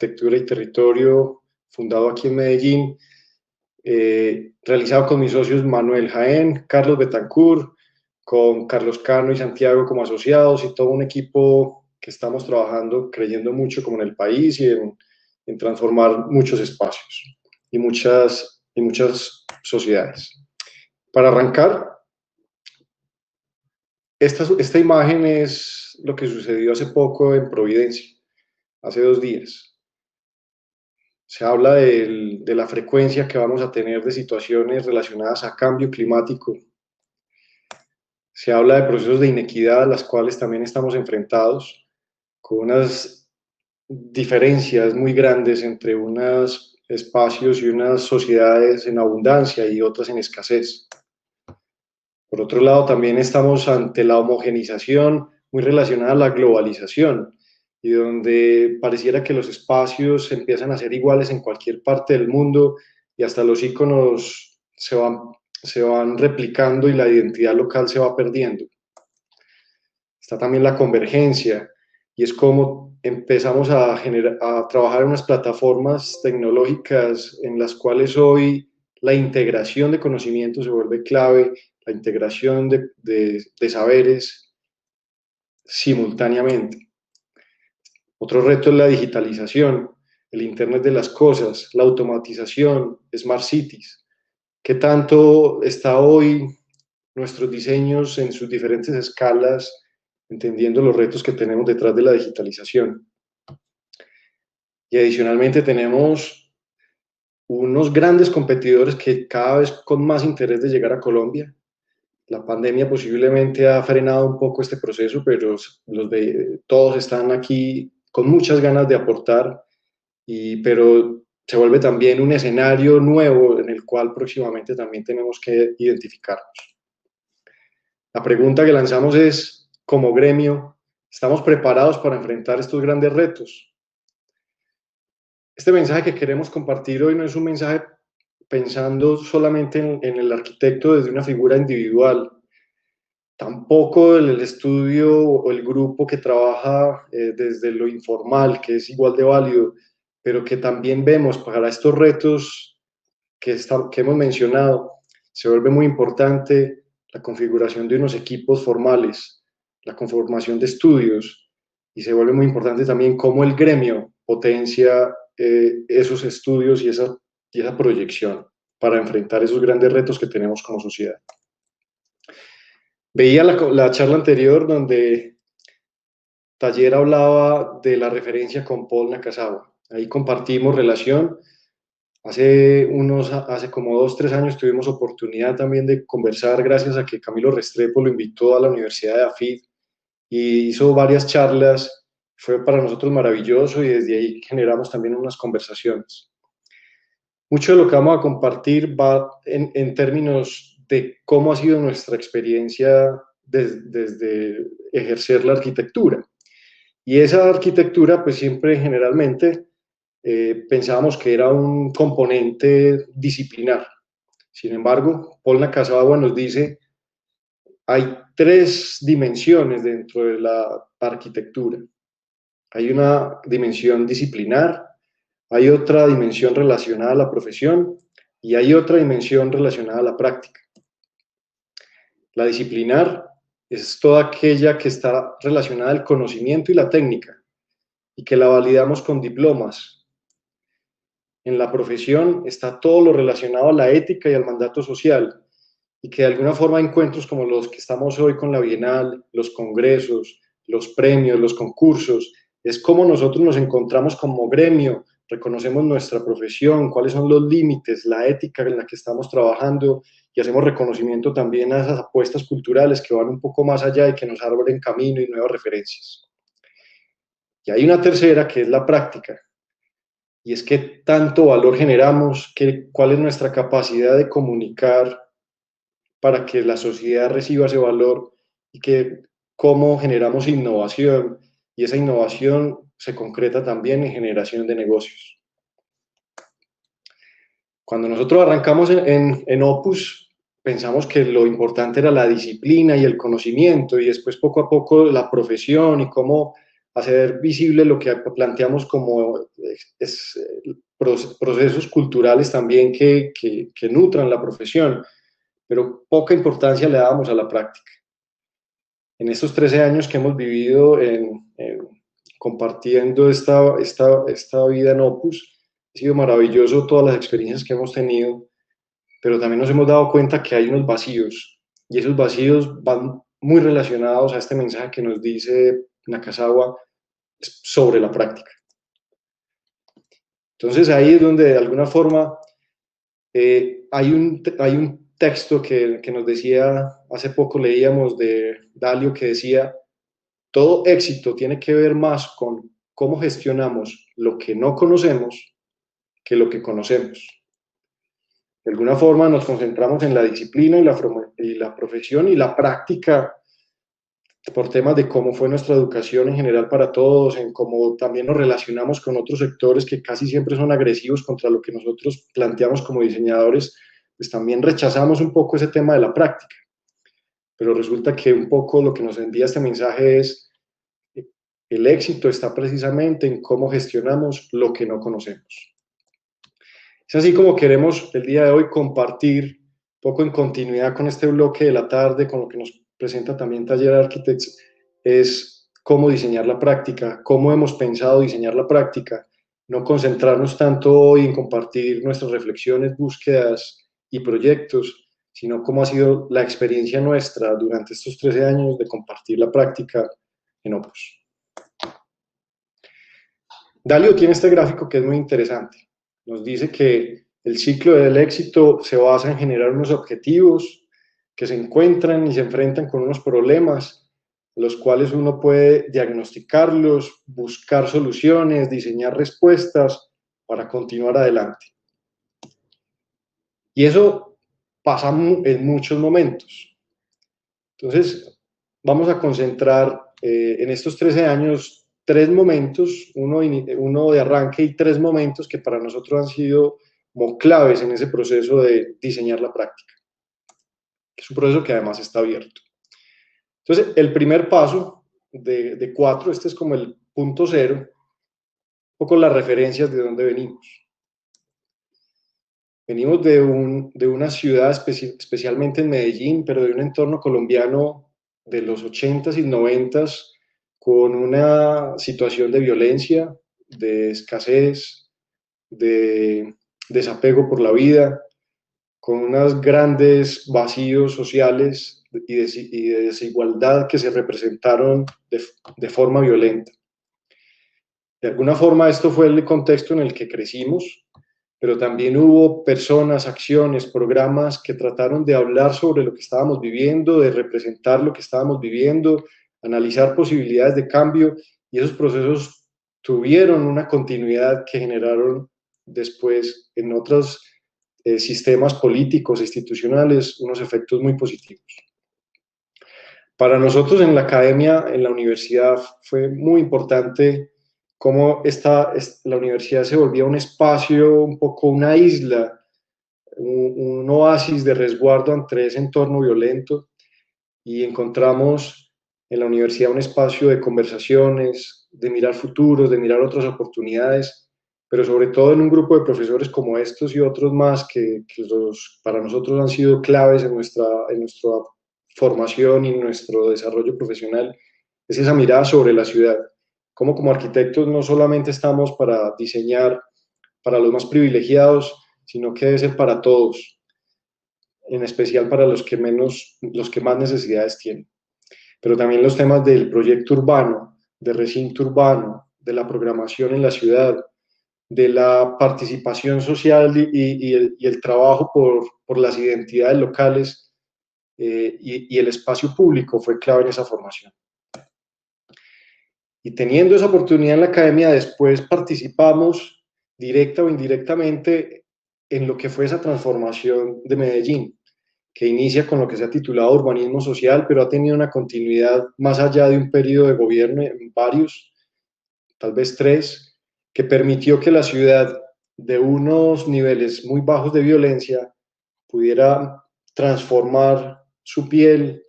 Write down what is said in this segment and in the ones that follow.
Arquitectura y Territorio, fundado aquí en Medellín, realizado con mis socios Manuel Jaén, Carlos Betancourt, con Carlos Cano y Santiago como asociados y todo un equipo que estamos trabajando, creyendo mucho como en el país y en transformar muchos espacios y muchas sociedades. Para arrancar, esta imagen es lo que sucedió hace poco en Providencia, hace 2 días. Se habla de la frecuencia que vamos a tener de situaciones relacionadas a cambio climático. Se habla de procesos de inequidad a las cuales también estamos enfrentados, con unas diferencias muy grandes entre unos espacios y unas sociedades en abundancia y otras en escasez. Por otro lado, también estamos ante la homogenización muy relacionada a la globalización y donde pareciera que los espacios empiezan a ser iguales en cualquier parte del mundo y hasta los iconos se van replicando y la identidad local se va perdiendo. Está también la convergencia y es como empezamos a trabajar en unas plataformas tecnológicas en las cuales hoy la integración de conocimiento se vuelve clave, la integración de saberes simultáneamente. Otro reto es la digitalización, el Internet de las cosas, la automatización, Smart Cities. ¿Qué tanto está hoy nuestros diseños en sus diferentes escalas, entendiendo los retos que tenemos detrás de la digitalización? Y adicionalmente tenemos unos grandes competidores que cada vez con más interés de llegar a Colombia. La pandemia posiblemente ha frenado un poco este proceso, pero todos están aquí con muchas ganas de aportar, pero se vuelve también un escenario nuevo en el cual próximamente también tenemos que identificarnos. La pregunta que lanzamos es, como gremio, ¿estamos preparados para enfrentar estos grandes retos? Este mensaje que queremos compartir hoy no es un mensaje pensando solamente en el arquitecto desde una figura individual, tampoco el estudio o el grupo que trabaja desde lo informal, que es igual de válido, pero que también vemos para estos retos que hemos mencionado, se vuelve muy importante la configuración de unos equipos formales, la conformación de estudios, y se vuelve muy importante también cómo el gremio potencia esos estudios y esa proyección para enfrentar esos grandes retos que tenemos como sociedad. Veía la charla anterior donde Taller hablaba de la referencia con Paul Nakazawa. Ahí compartimos relación. Hace como 2, 3 años tuvimos oportunidad también de conversar gracias a que Camilo Restrepo lo invitó a la Universidad de AFID y hizo varias charlas. Fue para nosotros maravilloso y desde ahí generamos también unas conversaciones. Mucho de lo que vamos a compartir va en términos de cómo ha sido nuestra experiencia desde ejercer la arquitectura. Y esa arquitectura, pues siempre generalmente pensábamos que era un componente disciplinar. Sin embargo, Paul Nakazawa nos dice, hay 3 dimensiones dentro de la arquitectura. Hay una dimensión disciplinar, hay otra dimensión relacionada a la profesión y hay otra dimensión relacionada a la práctica. La disciplinar es toda aquella que está relacionada al conocimiento y la técnica y que la validamos con diplomas. En la profesión está todo lo relacionado a la ética y al mandato social y que de alguna forma encuentros como los que estamos hoy con la Bienal, los congresos, los premios, los concursos, es como nosotros nos encontramos como gremio, reconocemos nuestra profesión, cuáles son los límites, la ética en la que estamos trabajando y hacemos reconocimiento también a esas apuestas culturales que van un poco más allá y que nos abren camino y nuevas referencias. Y hay una tercera que es la práctica, y es que tanto valor generamos, cuál es nuestra capacidad de comunicar para que la sociedad reciba ese valor y cómo generamos innovación, y esa innovación se concreta también en generación de negocios. Cuando nosotros arrancamos en Opus, pensamos que lo importante era la disciplina y el conocimiento, y después poco a poco la profesión y cómo hacer visible lo que planteamos como procesos culturales también que nutran la profesión, pero poca importancia le damos a la práctica. En estos 13 años que hemos vivido compartiendo esta vida en Opus, ha sido maravilloso todas las experiencias que hemos tenido, pero también nos hemos dado cuenta que hay unos vacíos, y esos vacíos van muy relacionados a este mensaje que nos dice Nakazawa sobre la práctica. Entonces ahí es donde de alguna forma hay un texto que nos decía, hace poco leíamos de Dalio, que decía: todo éxito tiene que ver más con cómo gestionamos lo que no conocemos que lo que conocemos. De alguna forma nos concentramos en la disciplina y la profesión y la práctica por temas de cómo fue nuestra educación en general para todos, en cómo también nos relacionamos con otros sectores que casi siempre son agresivos contra lo que nosotros planteamos como diseñadores, pues también rechazamos un poco ese tema de la práctica. Pero resulta que un poco lo que nos envía este mensaje es: el éxito está precisamente en cómo gestionamos lo que no conocemos. Es así como queremos el día de hoy compartir, un poco en continuidad con este bloque de la tarde, con lo que nos presenta también Taller Architects, es cómo diseñar la práctica, cómo hemos pensado diseñar la práctica, no concentrarnos tanto hoy en compartir nuestras reflexiones, búsquedas y proyectos, sino cómo ha sido la experiencia nuestra durante estos 13 años de compartir la práctica en Opus. Dalio tiene este gráfico que es muy interesante. Nos dice que el ciclo del éxito se basa en generar unos objetivos que se encuentran y se enfrentan con unos problemas, los cuales uno puede diagnosticarlos, buscar soluciones, diseñar respuestas para continuar adelante. Y eso pasa en muchos momentos. Entonces, vamos a concentrar en estos 13 años 3 momentos, uno de arranque y 3 momentos que para nosotros han sido como claves en ese proceso de diseñar la práctica. Es un proceso que además está abierto. Entonces, el primer paso de 4, este es como el punto cero, un poco las referencias de dónde venimos. Venimos de una ciudad, especialmente en Medellín, pero de un entorno colombiano de los 80s y 90s, con una situación de violencia, de escasez, de desapego por la vida, con unos grandes vacíos sociales y de desigualdad que se representaron de forma violenta. De alguna forma esto fue el contexto en el que crecimos, pero también hubo personas, acciones, programas que trataron de hablar sobre lo que estábamos viviendo, de representar lo que estábamos viviendo, analizar posibilidades de cambio, y esos procesos tuvieron una continuidad que generaron después en otros sistemas políticos, institucionales, unos efectos muy positivos. Para nosotros en la academia, en la universidad, fue muy importante cómo la universidad se volvía un espacio, un poco una isla, un oasis de resguardo ante ese entorno violento, y encontramos en la universidad un espacio de conversaciones, de mirar futuros, de mirar otras oportunidades, pero sobre todo en un grupo de profesores como estos y otros más que para nosotros han sido claves en nuestra formación y nuestro desarrollo profesional, es esa mirada sobre la ciudad. Como arquitectos no solamente estamos para diseñar para los más privilegiados, sino que debe ser para todos, en especial para los que más necesidades tienen. Pero también los temas del proyecto urbano, de recinto urbano, de la programación en la ciudad, de la participación social y el trabajo por las identidades locales y el espacio público fue clave en esa formación. Y teniendo esa oportunidad en la academia, después participamos directa o indirectamente en lo que fue esa transformación de Medellín, que inicia con lo que se ha titulado urbanismo social, pero ha tenido una continuidad más allá de un periodo de gobierno, varios, tal vez 3, que permitió que la ciudad, de unos niveles muy bajos de violencia, pudiera transformar su piel,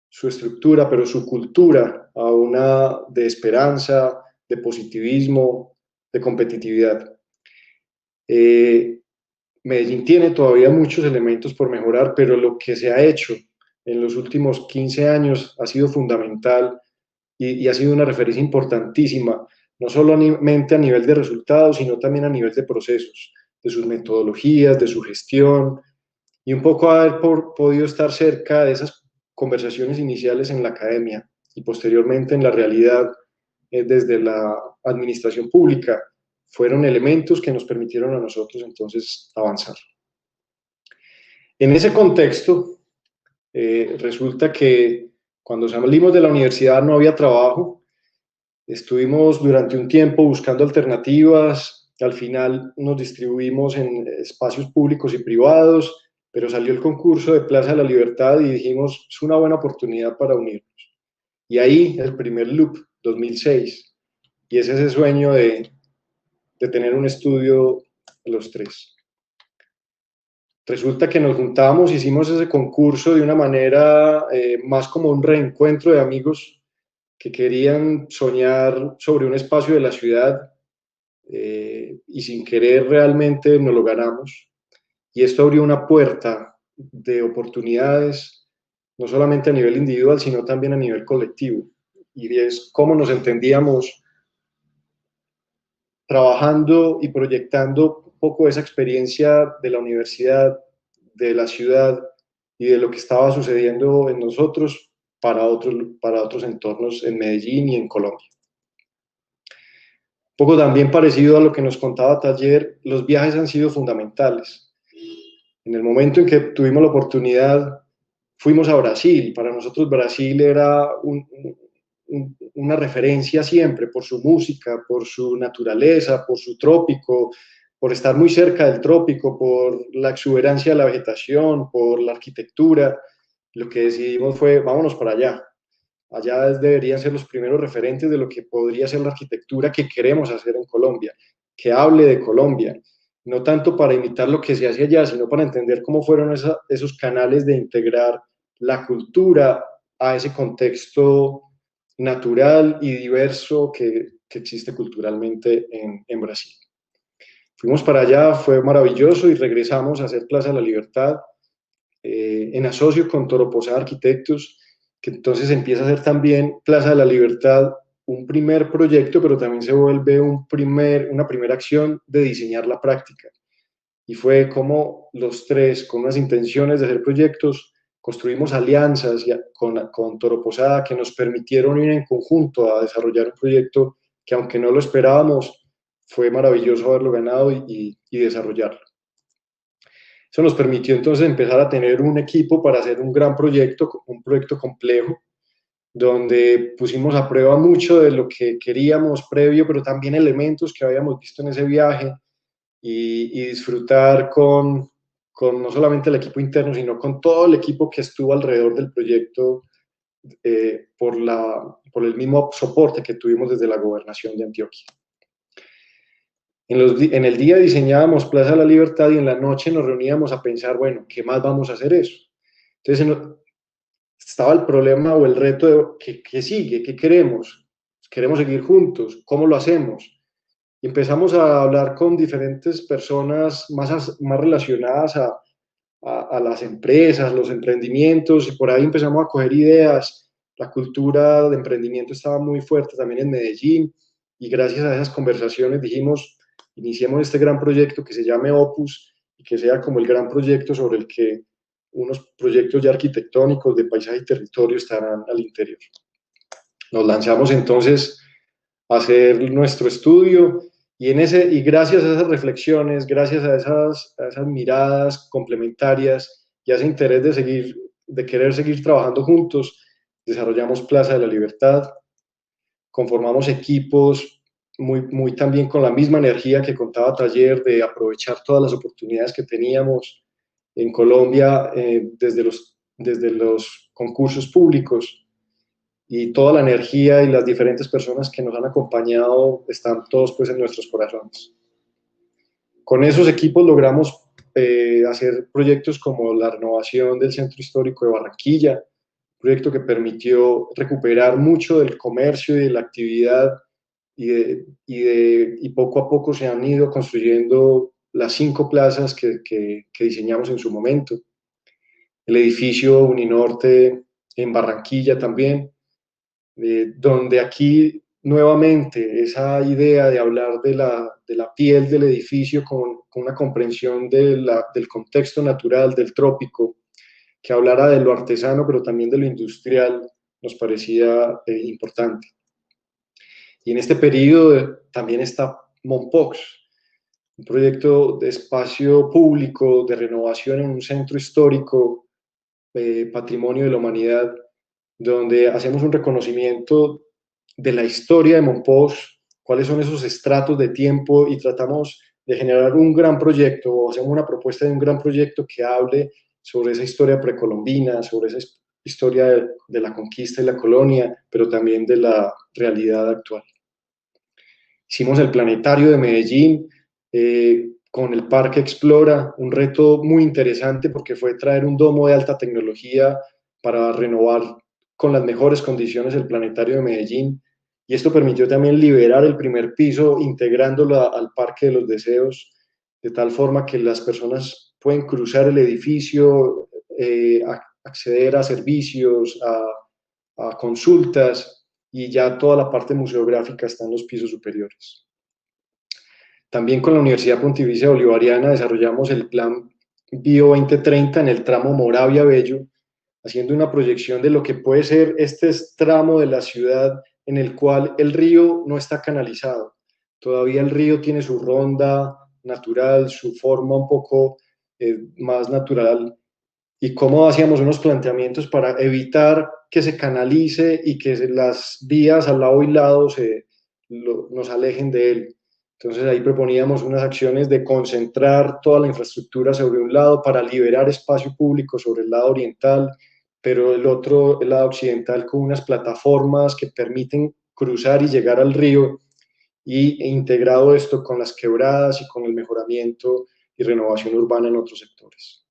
su estructura, pero su cultura, a una de esperanza, de positivismo, de competitividad. Medellín tiene todavía muchos elementos por mejorar, pero lo que se ha hecho en los últimos 15 años ha sido fundamental y ha sido una referencia importantísima, no solamente a nivel de resultados, sino también a nivel de procesos, de sus metodologías, de su gestión, y un poco haber podido estar cerca de esas conversaciones iniciales en la academia y posteriormente en la realidad desde la administración pública, fueron elementos que nos permitieron a nosotros entonces avanzar. En ese contexto, resulta que cuando salimos de la universidad no había trabajo, estuvimos durante un tiempo buscando alternativas, al final nos distribuimos en espacios públicos y privados, pero salió el concurso de Plaza de la Libertad y dijimos, es una buena oportunidad para unirnos. Y ahí el primer loop, 2006, y es ese sueño de tener un estudio los tres. Resulta que nos juntamos, hicimos ese concurso de una manera más como un reencuentro de amigos que querían soñar sobre un espacio de la ciudad y sin querer realmente nos lo ganamos. Y esto abrió una puerta de oportunidades, no solamente a nivel individual, sino también a nivel colectivo. Y es cómo nos entendíamos trabajando y proyectando un poco esa experiencia de la universidad, de la ciudad y de lo que estaba sucediendo en nosotros para otros entornos en Medellín y en Colombia. Un poco también parecido a lo que nos contaba Taller, los viajes han sido fundamentales. En el momento en que tuvimos la oportunidad, fuimos a Brasil. Para nosotros Brasil era una referencia siempre por su música, por su naturaleza, por su trópico, por estar muy cerca del trópico, por la exuberancia de la vegetación, por la arquitectura. Lo que decidimos fue, vámonos para allá. Allá deberían ser los primeros referentes de lo que podría ser la arquitectura que queremos hacer en Colombia, que hable de Colombia, no tanto para imitar lo que se hace allá, sino para entender cómo fueron esos canales de integrar la cultura a ese contexto natural y diverso que existe culturalmente en Brasil. Fuimos para allá, fue maravilloso y regresamos a hacer Plaza de la Libertad en asocio con Toro Posada Arquitectos, que entonces empieza a ser también Plaza de la Libertad un primer proyecto, pero también se vuelve una primera acción de diseñar la práctica. Y fue como los tres, con unas intenciones de hacer proyectos, construimos alianzas con Toro Posada que nos permitieron ir en conjunto a desarrollar un proyecto que, aunque no lo esperábamos, fue maravilloso haberlo ganado y desarrollarlo. Eso nos permitió entonces empezar a tener un equipo para hacer un gran proyecto, un proyecto complejo, donde pusimos a prueba mucho de lo que queríamos previo, pero también elementos que habíamos visto en ese viaje y disfrutar con no solamente el equipo interno, sino con todo el equipo que estuvo alrededor del proyecto por el mismo soporte que tuvimos desde la gobernación de Antioquia. En el día diseñábamos Plaza de la Libertad y en la noche nos reuníamos a pensar, bueno, ¿qué más vamos a hacer eso? Entonces estaba el problema o el reto de ¿qué sigue? ¿Qué queremos? ¿Queremos seguir juntos? ¿Cómo lo hacemos? Y empezamos a hablar con diferentes personas más relacionadas a las empresas, los emprendimientos, y por ahí empezamos a coger ideas. La cultura de emprendimiento estaba muy fuerte también en Medellín, y gracias a esas conversaciones dijimos, iniciemos este gran proyecto que se llame Opus, y que sea como el gran proyecto sobre el que unos proyectos ya arquitectónicos de paisaje y territorio estarán al interior. Nos lanzamos entonces a hacer nuestro estudio y gracias a esas reflexiones, gracias a esas miradas complementarias y a ese interés de querer seguir trabajando juntos, desarrollamos Plaza de la Libertad, conformamos equipos muy también con la misma energía que contaba Taller de aprovechar todas las oportunidades que teníamos en Colombia desde los concursos públicos, y toda la energía y las diferentes personas que nos han acompañado están todos pues en nuestros corazones. Con esos equipos logramos hacer proyectos como la renovación del Centro Histórico de Barranquilla, proyecto que permitió recuperar mucho del comercio y de la actividad y poco a poco se han ido construyendo las 5 plazas que diseñamos en su momento. El edificio Uninorte en Barranquilla también, donde aquí nuevamente esa idea de hablar de la piel del edificio con una comprensión del contexto natural, del trópico, que hablara de lo artesano, pero también de lo industrial, nos parecía importante. Y en este periodo también está Mompox, un proyecto de espacio público, de renovación en un centro histórico, patrimonio de la humanidad, donde hacemos un reconocimiento de la historia de Mompox, cuáles son esos estratos de tiempo y tratamos de generar un gran proyecto o hacemos una propuesta de un gran proyecto que hable sobre esa historia precolombina, sobre esa historia de la conquista y la colonia, pero también de la realidad actual. Hicimos el planetario de Medellín con el Parque Explora, un reto muy interesante porque fue traer un domo de alta tecnología para renovar con las mejores condiciones el planetario de Medellín. Y esto permitió también liberar el primer piso, integrándolo al Parque de los Deseos, de tal forma que las personas pueden cruzar el edificio, acceder a servicios, a consultas, y ya toda la parte museográfica está en los pisos superiores. También con la Universidad Pontificia Bolivariana desarrollamos el Plan Bio 2030 en el tramo Moravia-Bello, haciendo una proyección de lo que puede ser este tramo de la ciudad en el cual el río no está canalizado. Todavía el río tiene su ronda natural, su forma un poco más natural, y cómo hacíamos unos planteamientos para evitar que se canalice y que las vías al lado y lado nos alejen de él. Entonces ahí proponíamos unas acciones de concentrar toda la infraestructura sobre un lado para liberar espacio público sobre el lado oriental, pero el lado occidental con unas plataformas que permiten cruzar y llegar al río, e integrado esto con las quebradas y con el mejoramiento y renovación urbana en otros sectores.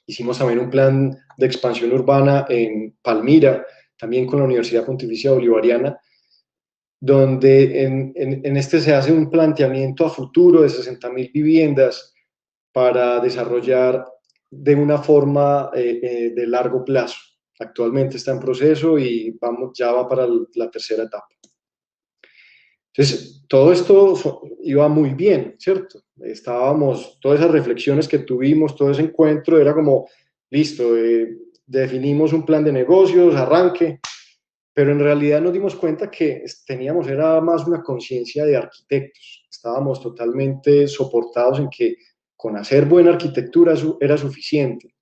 Hicimos también un plan de expansión urbana en Palmira, también con la Universidad Pontificia Bolivariana, donde en este se hace un planteamiento a futuro de 60.000 viviendas para desarrollar de una forma de largo plazo. Actualmente está en proceso y ya va para la tercera etapa. Entonces, todo esto iba muy bien, ¿cierto? Todas esas reflexiones que tuvimos, todo ese encuentro, era como, listo, definimos un plan de negocios, arranque, pero en realidad nos dimos cuenta que teníamos, era más una conciencia de arquitectos. Estábamos totalmente soportados en que con hacer buena arquitectura era suficiente.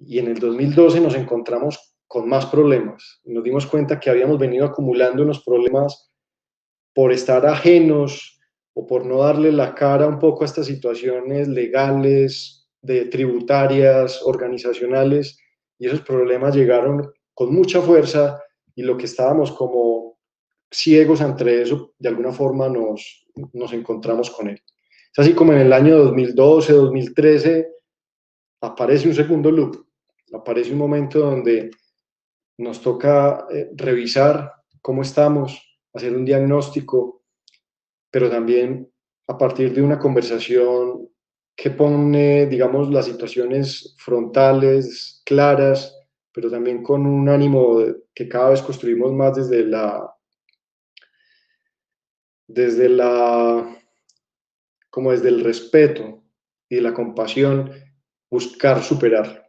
Y en el 2012 nos encontramos con más problemas. Nos dimos cuenta que habíamos venido acumulando unos problemas por estar ajenos o por no darle la cara un poco a estas situaciones legales, tributarias, organizacionales, y esos problemas llegaron con mucha fuerza y lo que estábamos como ciegos ante eso, de alguna forma nos encontramos con él. Es así como en el año 2012, 2013, aparece un segundo loop, aparece un momento donde nos toca revisar cómo estamos, hacer un diagnóstico, pero también a partir de una conversación que pone, digamos, las situaciones frontales, claras, pero también con un ánimo que cada vez construimos más como desde el respeto y la compasión, buscar superar.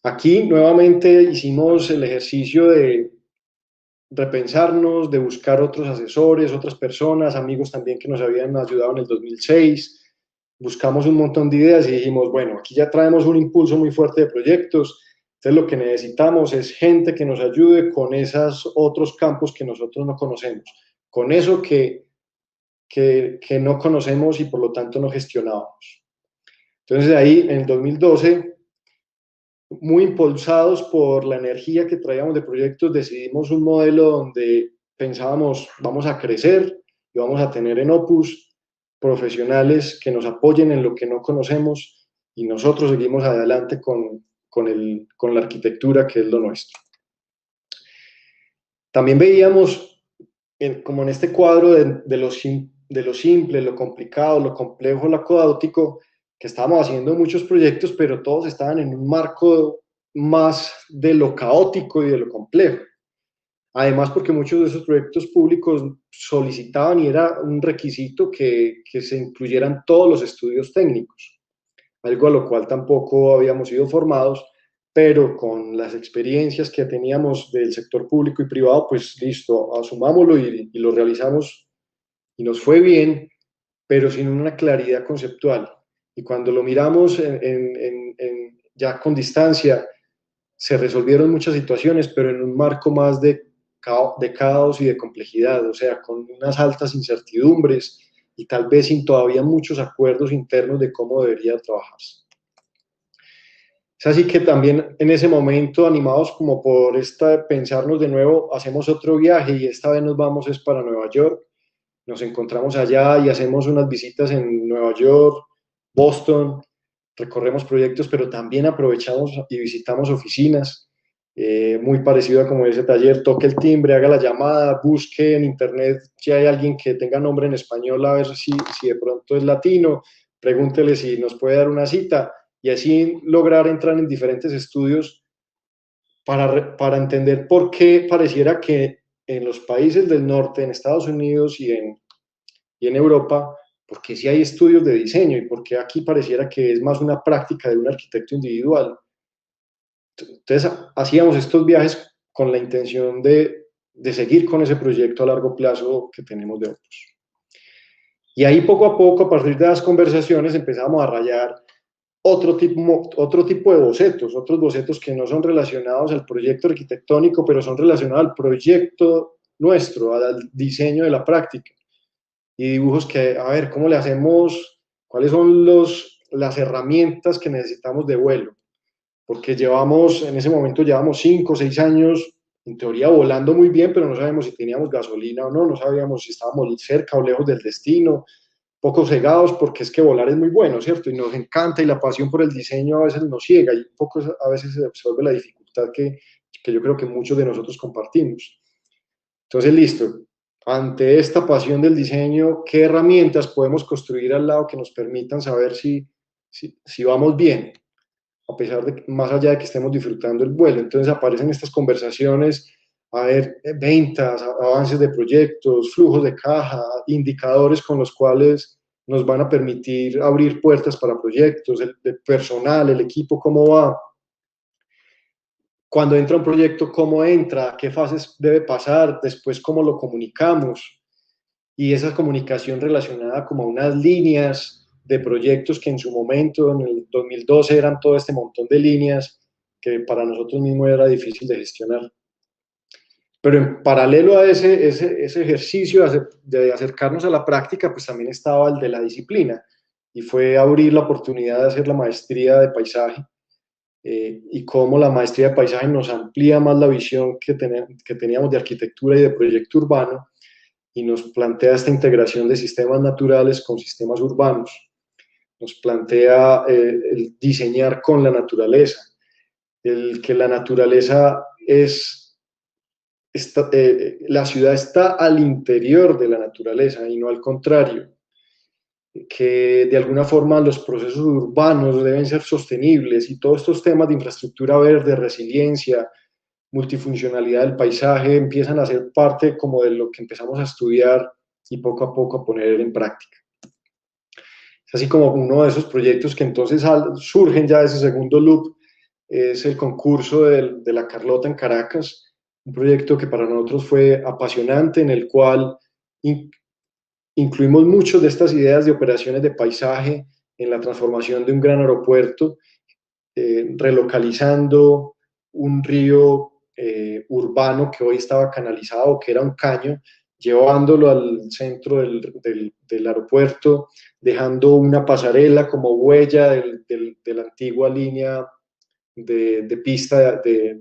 Aquí nuevamente hicimos el ejercicio de repensarnos, de buscar otros asesores, otras personas, amigos también que nos habían ayudado en el 2006. Buscamos un montón de ideas y dijimos, bueno, aquí ya traemos un impulso muy fuerte de proyectos, entonces lo que necesitamos es gente que nos ayude con esos otros campos que nosotros no conocemos, con eso que no conocemos y por lo tanto no gestionábamos. Entonces de ahí, en el 2012, muy impulsados por la energía que traíamos de proyectos, decidimos un modelo donde pensábamos, vamos a crecer y vamos a tener en Opus profesionales que nos apoyen en lo que no conocemos, y nosotros seguimos adelante con con la arquitectura, que es lo nuestro. También veíamos, como en este cuadro de lo simple, lo complicado, lo complejo, lo caótico, que estábamos haciendo muchos proyectos, pero todos estaban en un marco más de lo caótico y de lo complejo. Además, porque muchos de esos proyectos públicos solicitaban y era un requisito que se incluyeran todos los estudios técnicos, algo a lo cual tampoco habíamos sido formados, pero con las experiencias que teníamos del sector público y privado, pues listo, asumámoslo y lo realizamos y nos fue bien, pero sin una claridad conceptual. Y cuando lo miramos ya con distancia, se resolvieron muchas situaciones, pero en un marco más de caos y de complejidad, o sea, con unas altas incertidumbres y tal vez sin todavía muchos acuerdos internos de cómo debería trabajarse. Es así que también en ese momento, animados como por pensarnos de nuevo, hacemos otro viaje y esta vez nos vamos es para Nueva York. Nos encontramos allá y hacemos unas visitas en Nueva York, Boston, recorremos proyectos, pero también aprovechamos y visitamos oficinas, muy parecido a como ese taller, toque el timbre, haga la llamada, busque en internet si hay alguien que tenga nombre en español, a ver si de pronto es latino, pregúntele si nos puede dar una cita y así lograr entrar en diferentes estudios para entender por qué pareciera que en los países del norte, en Estados Unidos y en Europa, porque sí hay estudios de diseño y porque aquí pareciera que es más una práctica de un arquitecto individual. Entonces, hacíamos estos viajes con la intención de seguir con ese proyecto a largo plazo que tenemos de otros. Y ahí poco a poco, a partir de las conversaciones, empezamos a rayar otro tipo de bocetos, otros bocetos que no son relacionados al proyecto arquitectónico, pero son relacionados al proyecto nuestro, al diseño de la práctica. Y dibujos que, a ver, ¿cómo le hacemos? ¿Cuáles son las herramientas que necesitamos de vuelo? Porque en ese momento llevamos 5 o 6 años, en teoría volando muy bien, pero no sabemos si teníamos gasolina o no, no sabíamos si estábamos cerca o lejos del destino, poco cegados porque es que volar es muy bueno, ¿cierto? Y nos encanta y la pasión por el diseño a veces nos ciega y un poco a veces se absorbe la dificultad que yo creo que muchos de nosotros compartimos. Entonces, listo, ante esta pasión del diseño, ¿qué herramientas podemos construir al lado que nos permitan saber si vamos bien? A pesar de que, más allá de que estemos disfrutando el vuelo. Entonces aparecen estas conversaciones, a ver, ventas, avances de proyectos, flujos de caja, indicadores con los cuales nos van a permitir abrir puertas para proyectos, el personal, el equipo, cómo va. Cuando entra un proyecto, cómo entra, qué fases debe pasar, después cómo lo comunicamos. Y esa comunicación relacionada como a unas líneas de proyectos que en su momento, en el 2012, eran todo este montón de líneas que para nosotros mismos era difícil de gestionar. Pero en paralelo a ese ejercicio de acercarnos a la práctica, pues también estaba el de la disciplina, y fue abrir la oportunidad de hacer la maestría de paisaje, y cómo la maestría de paisaje nos amplía más la visión que teníamos de arquitectura y de proyecto urbano, y nos plantea esta integración de sistemas naturales con sistemas urbanos. Nos plantea el diseñar con la naturaleza, el que la naturaleza la ciudad está al interior de la naturaleza y no al contrario, que de alguna forma los procesos urbanos deben ser sostenibles y todos estos temas de infraestructura verde, resiliencia, multifuncionalidad del paisaje empiezan a ser parte como de lo que empezamos a estudiar y poco a poco a poner en práctica. Es así como uno de esos proyectos que entonces surgen ya de ese segundo loop, es el concurso de la Carlota en Caracas, un proyecto que para nosotros fue apasionante, en el cual incluimos muchas de estas ideas de operaciones de paisaje en la transformación de un gran aeropuerto, relocalizando un río urbano que hoy estaba canalizado, que era un caño, llevándolo al centro del aeropuerto, dejando una pasarela como huella de la antigua línea de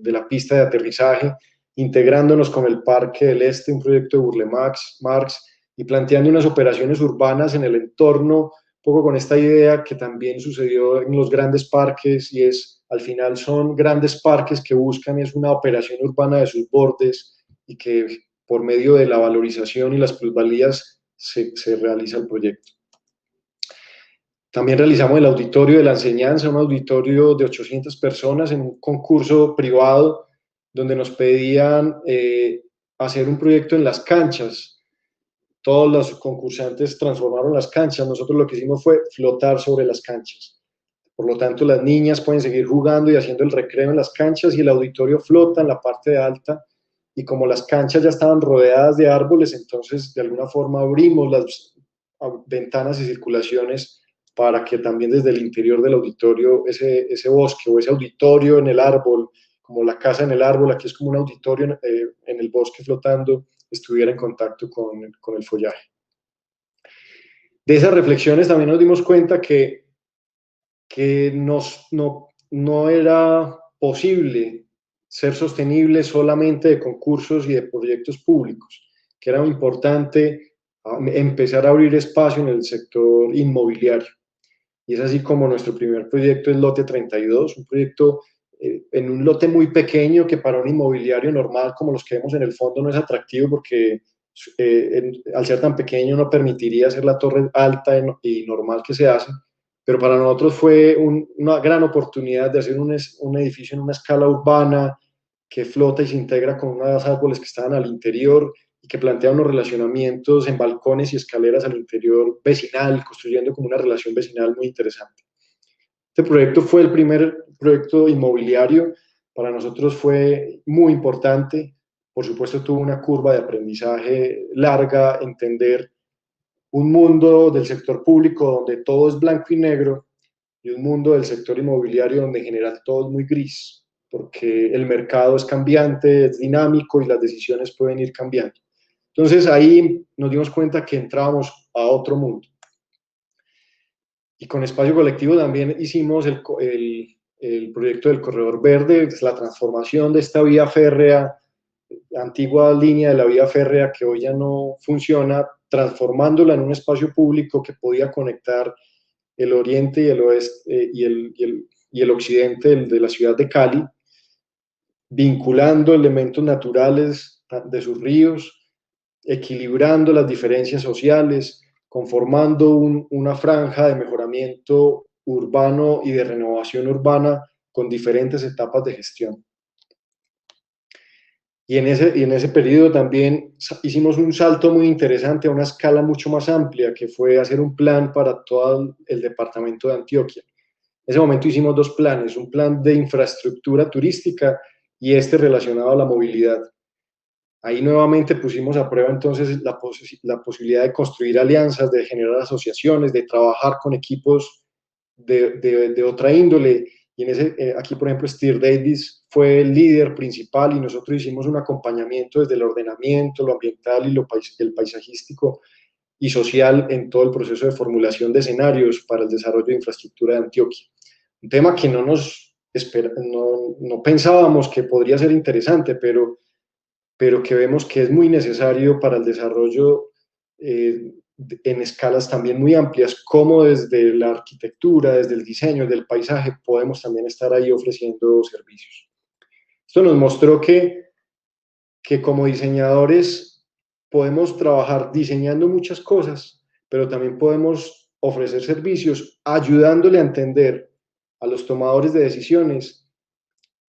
la pista de aterrizaje, integrándonos con el Parque del Este, un proyecto de Burle Marx, y planteando unas operaciones urbanas en el entorno, un poco con esta idea que también sucedió en los grandes parques, y es al final son grandes parques que buscan es una operación urbana de sus bordes y que por medio de la valorización y las plusvalías se realiza el proyecto. También realizamos el auditorio de la enseñanza, un auditorio de 800 personas en un concurso privado donde nos pedían hacer un proyecto en las canchas. Todos los concursantes transformaron las canchas, nosotros lo que hicimos fue flotar sobre las canchas. Por lo tanto, las niñas pueden seguir jugando y haciendo el recreo en las canchas y el auditorio flota en la parte de alta. Y como las canchas ya estaban rodeadas de árboles, entonces de alguna forma abrimos las ventanas y circulaciones para que también desde el interior del auditorio ese bosque o ese auditorio en el árbol, como la casa en el árbol, aquí es como un auditorio en el bosque flotando, estuviera en contacto con el follaje. De esas reflexiones también nos dimos cuenta que no era posible ser sostenible solamente de concursos y de proyectos públicos, que era importante empezar a abrir espacio en el sector inmobiliario. Y es así como nuestro primer proyecto es Lote 32, un proyecto en un lote muy pequeño que para un inmobiliario normal como los que vemos en el fondo no es atractivo porque al ser tan pequeño no permitiría hacer la torre alta y normal que se hace, pero para nosotros fue una gran oportunidad de hacer un edificio en una escala urbana que flota y se integra con unos árboles que estaban al interior y que plantea unos relacionamientos en balcones y escaleras al interior vecinal, construyendo como una relación vecinal muy interesante. Este proyecto fue el primer proyecto inmobiliario, para nosotros fue muy importante, por supuesto tuvo una curva de aprendizaje larga, entender un mundo del sector público donde todo es blanco y negro y un mundo del sector inmobiliario donde en general todo es muy gris, porque el mercado es cambiante, es dinámico y las decisiones pueden ir cambiando. Entonces ahí nos dimos cuenta que entrábamos a otro mundo. Y con Espacio Colectivo también hicimos el proyecto del Corredor Verde, la transformación de esta vía férrea, antigua línea de la vía férrea que hoy ya no funciona, transformándola en un espacio público que podía conectar el oriente y el oeste y el occidente de la ciudad de Cali, vinculando elementos naturales de sus ríos, equilibrando las diferencias sociales, conformando una franja de mejoramiento urbano y de renovación urbana con diferentes etapas de gestión. Y en ese periodo también hicimos un salto muy interesante a una escala mucho más amplia, que fue hacer un plan para todo el departamento de Antioquia. En ese momento hicimos dos planes, un plan de infraestructura turística y este relacionado a la movilidad. Ahí nuevamente pusimos a prueba entonces la posibilidad de construir alianzas, de generar asociaciones, de trabajar con equipos de otra índole. Y aquí, por ejemplo, Steer Davis fue el líder principal y nosotros hicimos un acompañamiento desde el ordenamiento, lo ambiental y el paisajístico y social en todo el proceso de formulación de escenarios para el desarrollo de infraestructura de Antioquia. Un tema que no pensábamos que podría ser interesante, pero que vemos que es muy necesario para el desarrollo en escalas también muy amplias, como desde la arquitectura, desde el diseño, desde el paisaje, podemos también estar ahí ofreciendo servicios. Esto nos mostró que como diseñadores podemos trabajar diseñando muchas cosas, pero también podemos ofrecer servicios ayudándole a entender a los tomadores de decisiones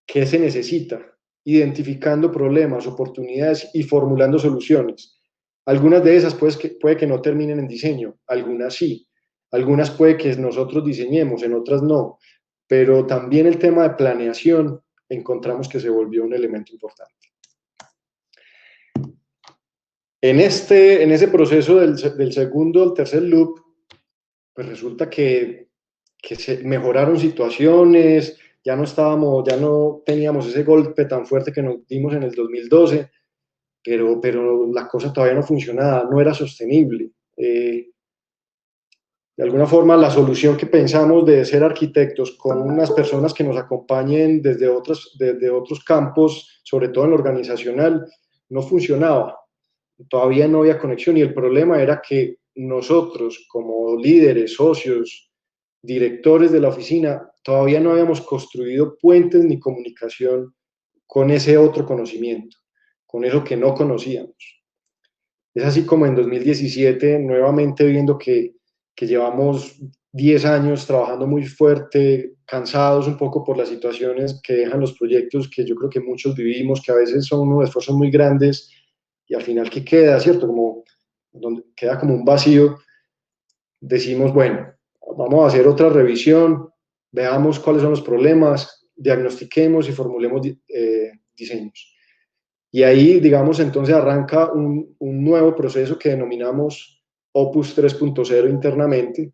qué se necesita, identificando problemas, oportunidades y formulando soluciones. Algunas de esas puede que no terminen en diseño, algunas sí, algunas puede que nosotros diseñemos, en otras no, pero también el tema de planeación encontramos que se volvió un elemento importante. En ese proceso del segundo al tercer loop, pues resulta que se mejoraron situaciones, ya no teníamos ese golpe tan fuerte que nos dimos en el 2012, pero la cosa todavía no funcionaba, no era sostenible. De alguna forma, la solución que pensamos de ser arquitectos con unas personas que nos acompañen desde otros campos, sobre todo en lo organizacional, no funcionaba. Todavía no había conexión y el problema era que nosotros, como líderes, socios, directores de la oficina, todavía no habíamos construido puentes ni comunicación con ese otro conocimiento, con eso que no conocíamos. Es así como en 2017, nuevamente viendo que llevamos 10 años trabajando muy fuerte, cansados un poco por las situaciones que dejan los proyectos que yo creo que muchos vivimos, que a veces son unos esfuerzos muy grandes y al final, ¿qué queda? ¿Cierto? Como, donde queda como un vacío. Decimos, bueno, vamos a hacer otra revisión, veamos cuáles son los problemas, diagnostiquemos y formulemos diseños. Y ahí, digamos, entonces arranca un nuevo proceso que denominamos Opus 3.0 internamente,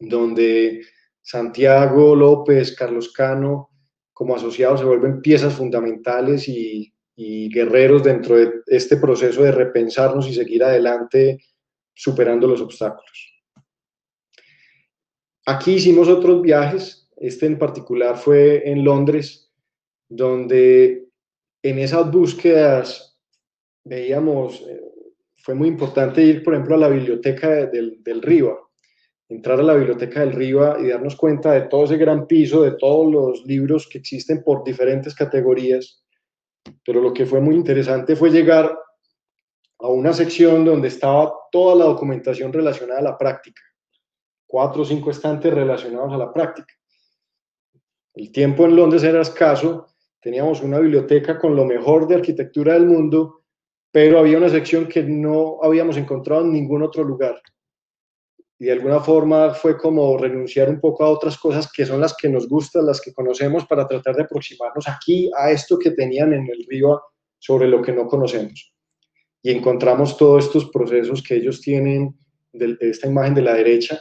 donde Santiago López, Carlos Cano, como asociados se vuelven piezas fundamentales y guerreros dentro de este proceso de repensarnos y seguir adelante superando los obstáculos. Aquí hicimos otros viajes, este en particular fue en Londres, donde en esas búsquedas veíamos, fue muy importante ir, por ejemplo, a la biblioteca del Riva, entrar a la biblioteca del Riva y darnos cuenta de todo ese gran piso, de todos los libros que existen por diferentes categorías, pero lo que fue muy interesante fue llegar a una sección donde estaba toda la documentación relacionada a la práctica, 4 o 5 estantes relacionados a la práctica. El tiempo en Londres era escaso, teníamos una biblioteca con lo mejor de arquitectura del mundo, pero había una sección que no habíamos encontrado en ningún otro lugar. Y de alguna forma fue como renunciar un poco a otras cosas que son las que nos gustan, las que conocemos, para tratar de aproximarnos aquí a esto que tenían en el Riva sobre lo que no conocemos. Y encontramos todos estos procesos que ellos tienen, de esta imagen de la derecha,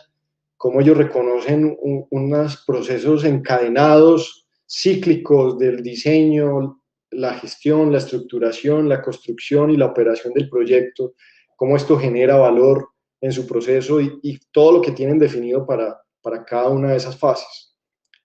cómo ellos reconocen unos procesos encadenados, cíclicos del diseño, la gestión, la estructuración, la construcción y la operación del proyecto, cómo esto genera valor en su proceso y todo lo que tienen definido para cada una de esas fases.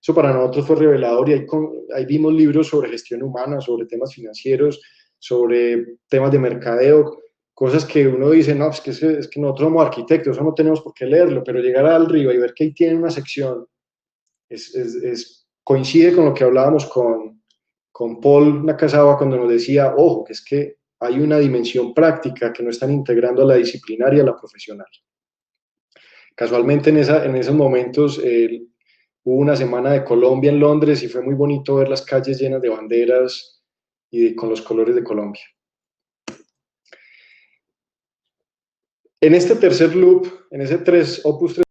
Eso para nosotros fue revelador y ahí vimos libros sobre gestión humana, sobre temas financieros, sobre temas de mercadeo, cosas que uno dice, no, es que nosotros somos arquitectos, eso no tenemos por qué leerlo, pero llegar al Riva y ver que ahí tiene una sección, coincide con lo que hablábamos con Paul Nakazawa cuando nos decía, ojo, que es que hay una dimensión práctica que no están integrando a la disciplinaria, a la profesional. Casualmente en esos momentos hubo una semana de Colombia en Londres y fue muy bonito ver las calles llenas de banderas y con los colores de Colombia. En este tercer loop, en ese Opus 3,